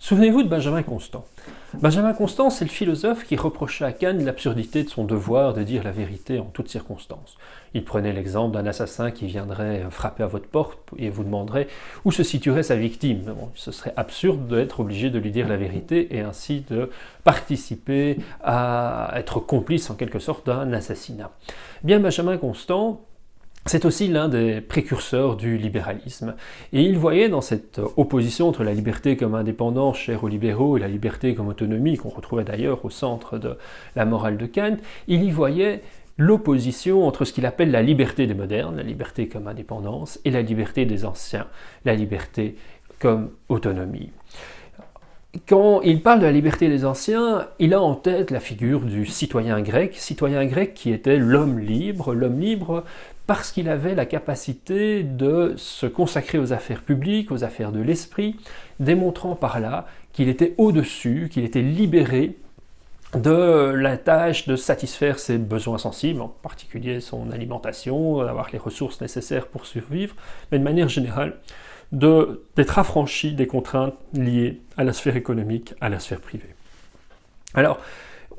Souvenez-vous de Benjamin Constant. Benjamin Constant, c'est le philosophe qui reprochait à Kant l'absurdité de son devoir de dire la vérité en toutes circonstances. Il prenait l'exemple d'un assassin qui viendrait frapper à votre porte et vous demanderait où se situerait sa victime. Bon, ce serait absurde d'être obligé de lui dire la vérité et ainsi de participer à être complice en quelque sorte d'un assassinat. Bien, Benjamin Constant, c'est aussi l'un des précurseurs du libéralisme. Et il voyait dans cette opposition entre la liberté comme indépendance chère aux libéraux et la liberté comme autonomie, qu'on retrouvait d'ailleurs au centre de la morale de Kant, il y voyait l'opposition entre ce qu'il appelle la liberté des modernes, la liberté comme indépendance, et la liberté des anciens, la liberté comme autonomie. Quand il parle de la liberté des anciens, il a en tête la figure du citoyen grec qui était l'homme libre parce qu'il avait la capacité de se consacrer aux affaires publiques, aux affaires de l'esprit, démontrant par là qu'il était au-dessus, qu'il était libéré de la tâche de satisfaire ses besoins sensibles, en particulier son alimentation, d'avoir les ressources nécessaires pour survivre, mais de manière générale, d'être affranchi des contraintes liées à la sphère économique, à la sphère privée. Alors,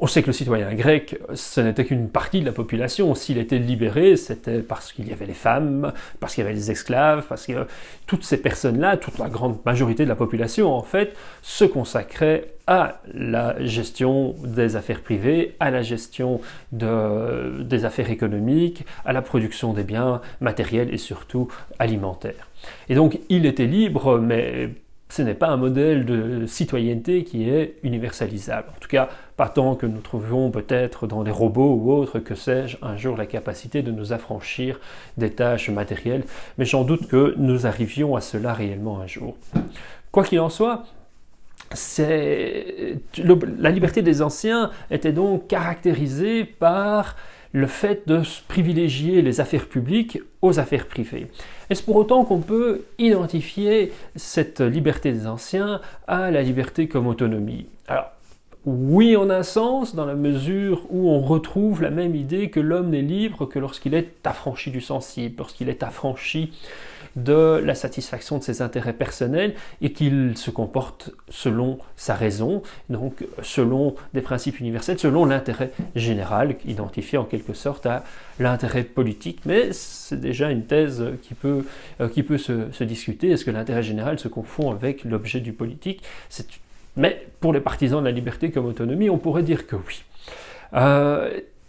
on sait que le citoyen grec, ce n'était qu'une partie de la population. S'il était libéré, c'était parce qu'il y avait les femmes, parce qu'il y avait les esclaves, parce que toutes ces personnes-là, toute la grande majorité de la population, en fait, se consacrait à la gestion des affaires privées, à la gestion des affaires économiques, à la production des biens matériels et surtout alimentaires. Et donc, il était libre, mais ce n'est pas un modèle de citoyenneté qui est universalisable. En tout cas, pas tant que nous trouvions peut-être dans des robots ou autres, que sais-je, un jour la capacité de nous affranchir des tâches matérielles, mais j'en doute que nous arrivions à cela réellement un jour. Quoi qu'il en soit, la liberté des anciens était donc caractérisée par le fait de privilégier les affaires publiques aux affaires privées. Est-ce pour autant qu'on peut identifier cette liberté des anciens à la liberté comme autonomie? Alors, oui, en un sens, dans la mesure où on retrouve la même idée que l'homme n'est libre que lorsqu'il est affranchi du sensible, lorsqu'il est affranchi de la satisfaction de ses intérêts personnels et qu'il se comporte selon sa raison, donc selon des principes universels, selon l'intérêt général, identifié en quelque sorte à l'intérêt politique. Mais c'est déjà une thèse qui peut se discuter. Est-ce que l'intérêt général se confond avec l'objet du politique? Mais pour les partisans de la liberté comme autonomie, on pourrait dire que oui.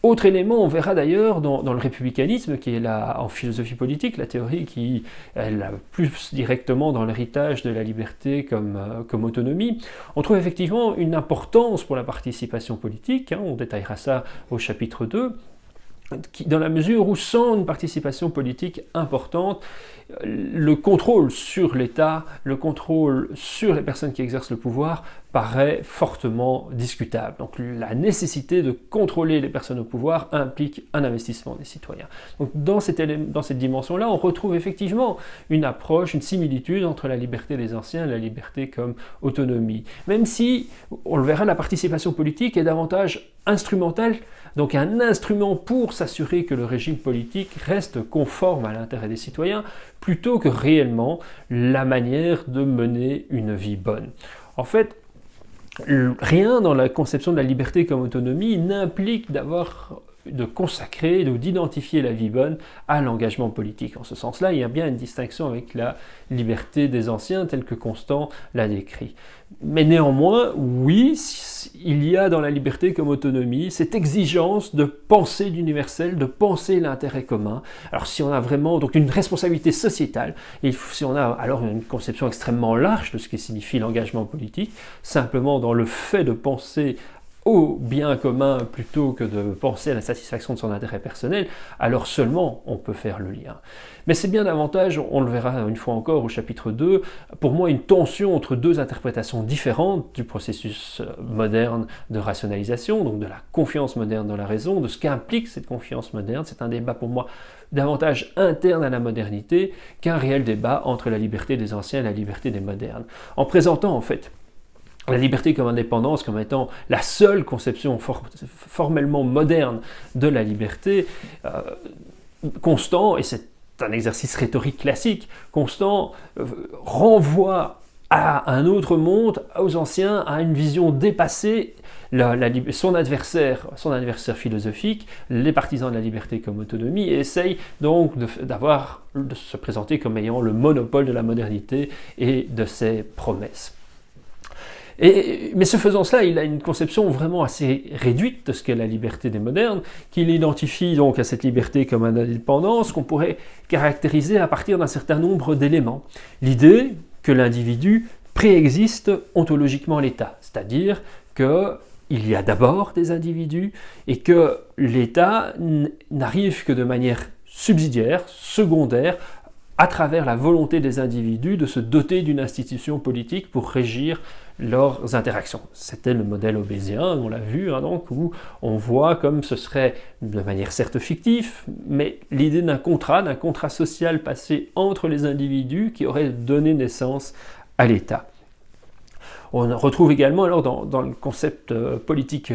Autre élément, on verra d'ailleurs dans le républicanisme, qui est là en philosophie politique, la théorie qui est la plus directement dans l'héritage de la liberté comme autonomie, on trouve effectivement une importance pour la participation politique, on détaillera ça au chapitre 2, dans la mesure où sans une participation politique importante, le contrôle sur l'État, le contrôle sur les personnes qui exercent le pouvoir paraît fortement discutable. Donc la nécessité de contrôler les personnes au pouvoir implique un investissement des citoyens. Donc dans cette dimension-là, on retrouve effectivement une approche, une similitude entre la liberté des anciens et la liberté comme autonomie. Même si, on le verra, la participation politique est davantage instrumentale, donc un instrument pour s'assurer que le régime politique reste conforme à l'intérêt des citoyens, plutôt que réellement la manière de mener une vie bonne. En fait, rien dans la conception de la liberté comme autonomie n'implique de consacrer, d'identifier la vie bonne à l'engagement politique. En ce sens-là, il y a bien une distinction avec la liberté des anciens telle que Constant l'a décrit. Mais néanmoins, oui, il y a dans la liberté comme autonomie cette exigence de penser l'universel, de penser l'intérêt commun. Alors si on a vraiment donc une responsabilité sociétale, et si on a alors une conception extrêmement large de ce qui signifie l'engagement politique, simplement dans le fait de penser au bien commun plutôt que de penser à la satisfaction de son intérêt personnel, alors seulement on peut faire le lien. Mais c'est bien davantage, on le verra une fois encore au chapitre 2, pour moi une tension entre deux interprétations différentes du processus moderne de rationalisation, donc de la confiance moderne dans la raison, de ce qu'implique cette confiance moderne. C'est un débat pour moi davantage interne à la modernité qu'un réel débat entre la liberté des anciens et la liberté des modernes. En présentant en fait la liberté comme indépendance comme étant la seule conception formellement moderne de la liberté, Constant, et c'est un exercice rhétorique classique, Constant renvoie à un autre monde, aux anciens, à une vision dépassée, son adversaire philosophique, les partisans de la liberté comme autonomie, essayent donc de se présenter comme ayant le monopole de la modernité et de ses promesses. Mais ce faisant cela, il a une conception vraiment assez réduite de ce qu'est la liberté des modernes, qu'il identifie donc à cette liberté comme une indépendance qu'on pourrait caractériser à partir d'un certain nombre d'éléments. L'idée que l'individu préexiste ontologiquement l'État, c'est-à-dire qu'il y a d'abord des individus et que l'État n'arrive que de manière subsidiaire, secondaire, à travers la volonté des individus de se doter d'une institution politique pour régir leurs interactions. C'était le modèle hobbésien, on l'a vu, donc, où on voit comme ce serait, de manière certes fictive, mais l'idée d'un contrat social passé entre les individus qui aurait donné naissance à l'État. On retrouve également alors dans le concept politique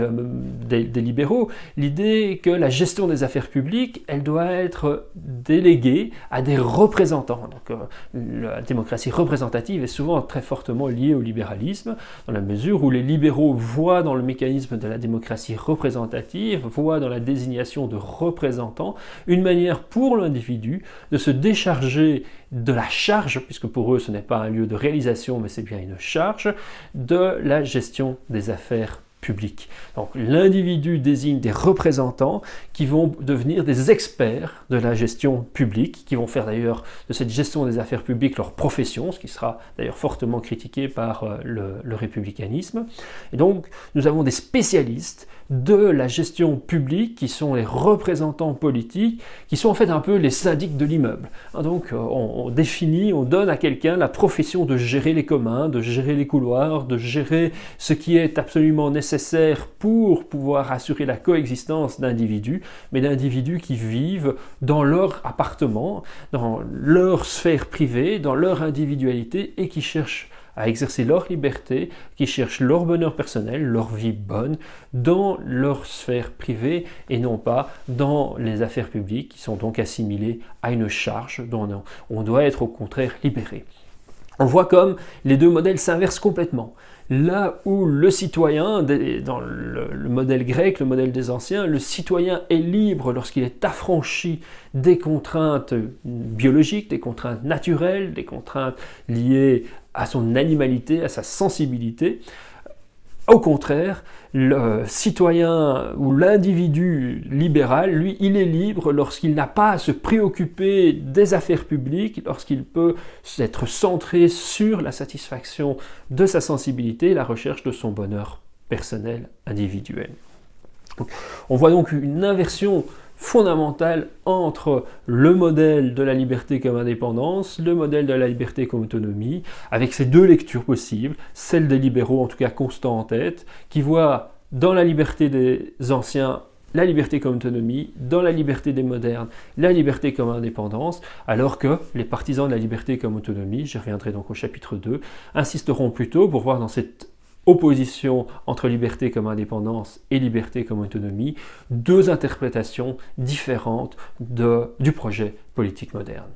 des libéraux l'idée que la gestion des affaires publiques, elle doit être déléguée à des représentants. Donc, la démocratie représentative est souvent très fortement liée au libéralisme, dans la mesure où les libéraux voient dans le mécanisme de la démocratie représentative, voient dans la désignation de représentants une manière pour l'individu de se décharger de la charge, puisque pour eux ce n'est pas un lieu de réalisation mais c'est bien une charge, de la gestion des affaires publiques. Donc l'individu désigne des représentants qui vont devenir des experts de la gestion publique, qui vont faire d'ailleurs de cette gestion des affaires publiques leur profession, ce qui sera d'ailleurs fortement critiqué par le républicanisme. Et donc nous avons des spécialistes de la gestion publique qui sont les représentants politiques, qui sont en fait un peu les syndics de l'immeuble. Donc on donne à quelqu'un la profession de gérer les communs, de gérer les couloirs, de gérer ce qui est absolument nécessaire pour pouvoir assurer la coexistence d'individus, mais d'individus qui vivent dans leur appartement, dans leur sphère privée, dans leur individualité et qui cherchent à exercer leur liberté, qui cherchent leur bonheur personnel, leur vie bonne, dans leur sphère privée et non pas dans les affaires publiques qui sont donc assimilées à une charge dont on doit être au contraire libéré. On voit comme les deux modèles s'inversent complètement. Là où le citoyen, dans le modèle grec, le modèle des anciens, le citoyen est libre lorsqu'il est affranchi des contraintes biologiques, des contraintes naturelles, des contraintes liées à son animalité, à sa sensibilité. Au contraire, le citoyen ou l'individu libéral, lui, il est libre lorsqu'il n'a pas à se préoccuper des affaires publiques, lorsqu'il peut être centré sur la satisfaction de sa sensibilité et la recherche de son bonheur personnel, individuel. On voit donc une inversion fondamentale entre le modèle de la liberté comme indépendance, le modèle de la liberté comme autonomie, avec ces deux lectures possibles, celle des libéraux en tout cas constant en tête, qui voient dans la liberté des anciens la liberté comme autonomie, dans la liberté des modernes, la liberté comme indépendance, alors que les partisans de la liberté comme autonomie, j'y reviendrai donc au chapitre 2, insisteront plutôt pour voir dans cette opposition entre liberté comme indépendance et liberté comme autonomie, deux interprétations différentes du projet politique moderne.